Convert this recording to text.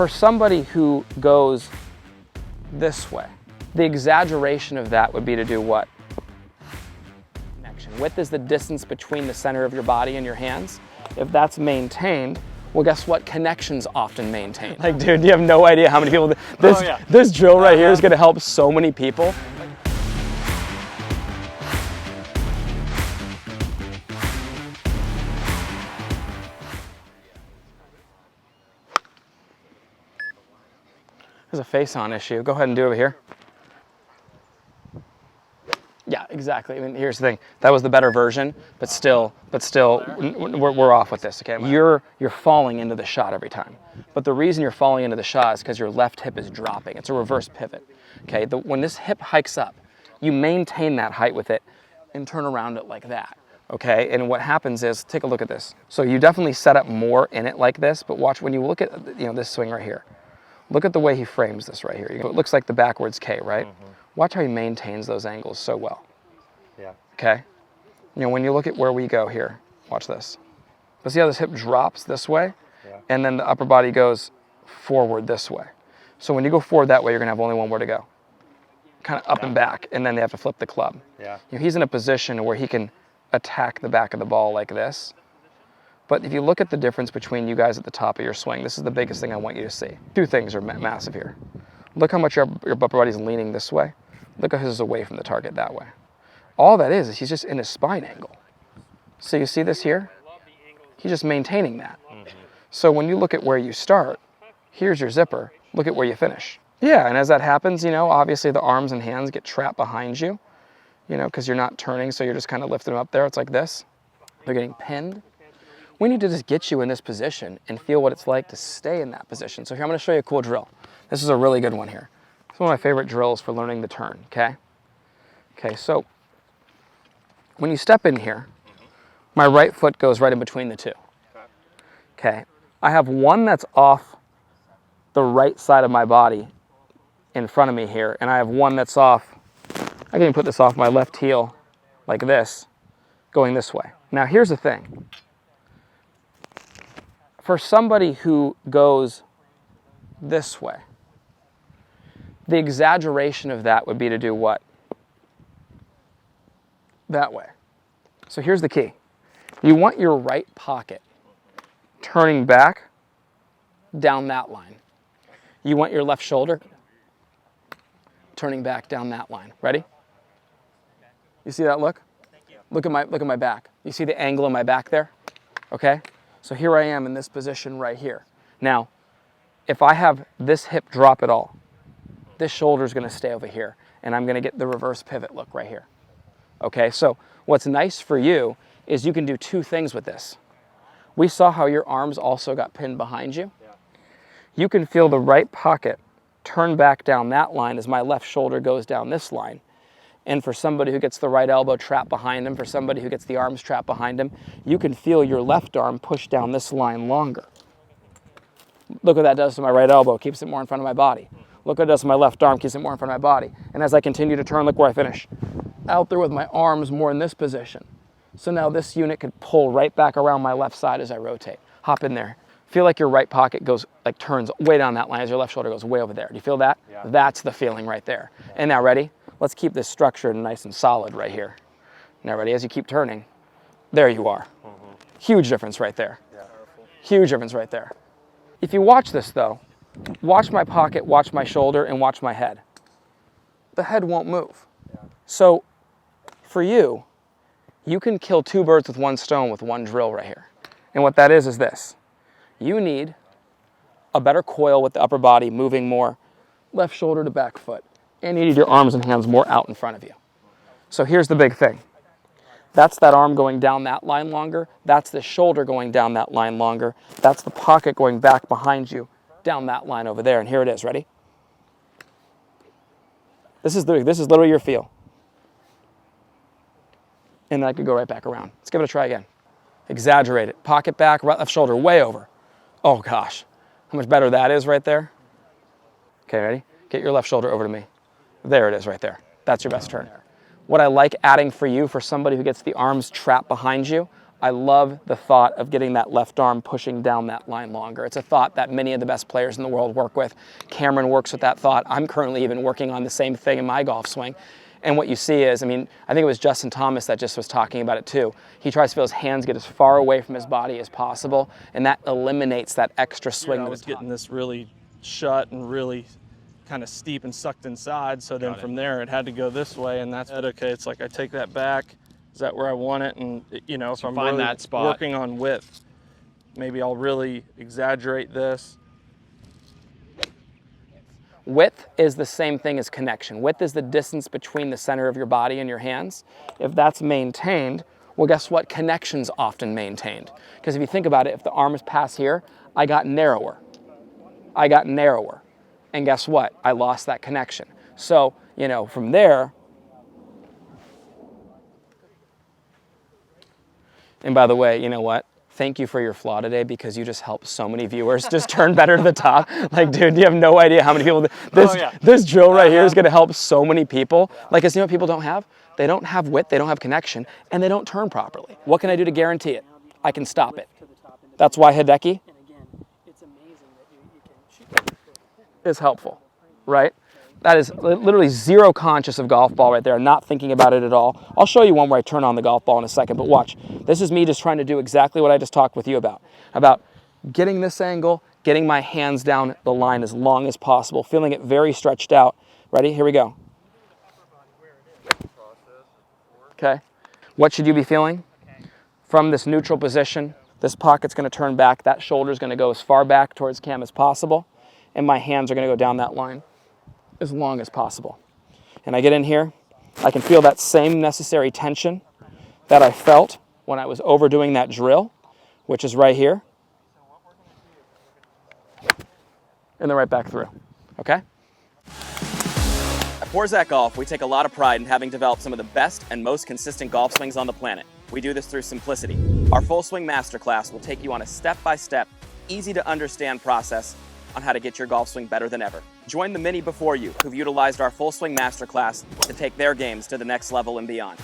For somebody who goes this way, the exaggeration of that would be to do what? Connection. Width is the distance between the center of your body and your hands. If that's maintained, well, guess what? Connection's often maintained. Like, dude, you have no idea how many people, this drill right here is gonna help so many people. There's a face-on issue. Go ahead and do it over here. Yeah, exactly. I mean, here's the thing. That was the better version, but still, we're off with this, okay? You're falling into the shot every time. But the reason you're falling into the shot is because your left hip is dropping. It's a reverse pivot, okay? When this hip hikes up, you maintain that height with it and turn around it like that, okay? And what happens is, take a look at this. So you definitely set up more in it like this, but watch when you look at, this swing right here. Look at the way he frames this right here. It looks like the backwards K, right? Mm-hmm. Watch how he maintains those angles so well. Yeah. Okay? When you look at where we go here, watch this. But see how this hip drops this way? Yeah. And then the upper body goes forward this way. So when you go forward that way, you're gonna have only one way to go. Kind of up and back, and then they have to flip the club. Yeah. He's in a position where he can attack the back of the ball like this. But if you look at the difference between you guys at the top of your swing, this is the biggest thing I want you to see. Two things are massive here. Look how much your upper body's leaning this way. Look how his is away from the target that way. All that is he's just in his spine angle. So you see this here? He's just maintaining that. Mm-hmm. So when you look at where you start, here's your zipper. Look at where you finish. Yeah, and as that happens, obviously the arms and hands get trapped behind you, because you're not turning, so you're just kind of lifting them up there. It's like this. They're getting pinned. We need to just get you in this position and feel what it's like to stay in that position. So here, I'm gonna show you a cool drill. This is a really good one here. It's one of my favorite drills for learning the turn, okay? Okay, so when you step in here, my right foot goes right in between the two. Okay, I have one that's off the right side of my body in front of me here, and I have one that's off, I can even put this off my left heel like this, going this way. Now here's the thing. For somebody who goes this way, the exaggeration of that would be to do what? That way. So here's the key. You want your right pocket turning back down that line. You want your left shoulder turning back down that line. Ready? You see that look? Look at my back. You see the angle in my back there? Okay? So here I am in this position right here. Now, if I have this hip drop at all, this shoulder is going to stay over here, and I'm going to get the reverse pivot look right here. Okay, so what's nice for you is you can do two things with this. We saw how your arms also got pinned behind you. You can feel the right pocket turn back down that line as my left shoulder goes down this line. And for somebody who gets the right elbow trapped behind him, for somebody who gets the arms trapped behind him, you can feel your left arm push down this line longer. Look what that does to my right elbow, keeps it more in front of my body. Look what it does to my left arm, keeps it more in front of my body. And as I continue to turn, look where I finish. Out there with my arms more in this position. So now this unit could pull right back around my left side as I rotate. Hop in there. Feel like your right pocket goes, turns way down that line as your left shoulder goes way over there. Do you feel that? Yeah. That's the feeling right there. Yeah. And now ready? Let's keep this structured and nice and solid right here. Now ready, as you keep turning, there you are. Mm-hmm. Huge difference right there. Yeah. Huge difference right there. If you watch this though, watch my pocket, watch my shoulder, and watch my head. The head won't move. Yeah. So for you, you can kill two birds with one stone with one drill right here. And what that is this. You need a better coil with the upper body moving more left shoulder to back foot. And you need your arms and hands more out in front of you. So here's the big thing. That's that arm going down that line longer. That's the shoulder going down that line longer. That's the pocket going back behind you down that line over there. And here it is. Ready? This is literally your feel. And then I could go right back around. Let's give it a try again. Exaggerate it. Pocket back, right left shoulder way over. Oh gosh, how much better that is right there. Okay, ready? Get your left shoulder over to me. There it is right there. That's your best turn. What I like adding for you, for somebody who gets the arms trapped behind you, I love the thought of getting that left arm pushing down that line longer. It's a thought that many of the best players in the world work with. Cameron works with that thought. I'm currently even working on the same thing in my golf swing. And what you see is, I mean, I think it was Justin Thomas that just was talking about it too. He tries to feel his hands get as far away from his body as possible, and that eliminates that extra swing. I was getting this really shut and really kind of steep and sucked inside, so then from there it had to go this way, and that's okay. It's like I take that back. Is that where I want it? And you know, if I'm find really that spot. working on width, maybe I'll really exaggerate this. Width is the same thing as connection. Width is the distance between the center of your body and your hands. If that's maintained, well, guess what? Connection's often maintained. Because if you think about it, if the arms pass here, I got narrower. I got narrower. And guess what? I lost that connection. So, you know, from there, and by the way, you know what? Thank you for your flaw today, because you just helped so many viewers just turn better to the top. Like, dude, you have no idea how many people, this drill right here is gonna help so many people. Like, you know what people don't have? They don't have width, they don't have connection, and they don't turn properly. What can I do to guarantee it? I can stop it. That's why Hideki is helpful, right? That is literally zero conscious of golf ball right there, not thinking about it at all. I'll show you one where I turn on the golf ball in a second, but watch. This is me just trying to do exactly what I just talked with you about getting this angle, getting my hands down the line as long as possible, feeling it very stretched out. Ready? Here we go. Okay. What should you be feeling? From this neutral position, this pocket's gonna turn back, that shoulder's gonna go as far back towards Cam as possible, and my hands are gonna go down that line as long as possible. And I get in here, I can feel that same necessary tension that I felt when I was overdoing that drill, which is right here, and then right back through, okay? At Forzak Golf, we take a lot of pride in having developed some of the best and most consistent golf swings on the planet. We do this through simplicity. Our Full Swing Masterclass will take you on a step-by-step, easy-to-understand process on how to get your golf swing better than ever. Join the many before you who've utilized our Full Swing Masterclass to take their games to the next level and beyond.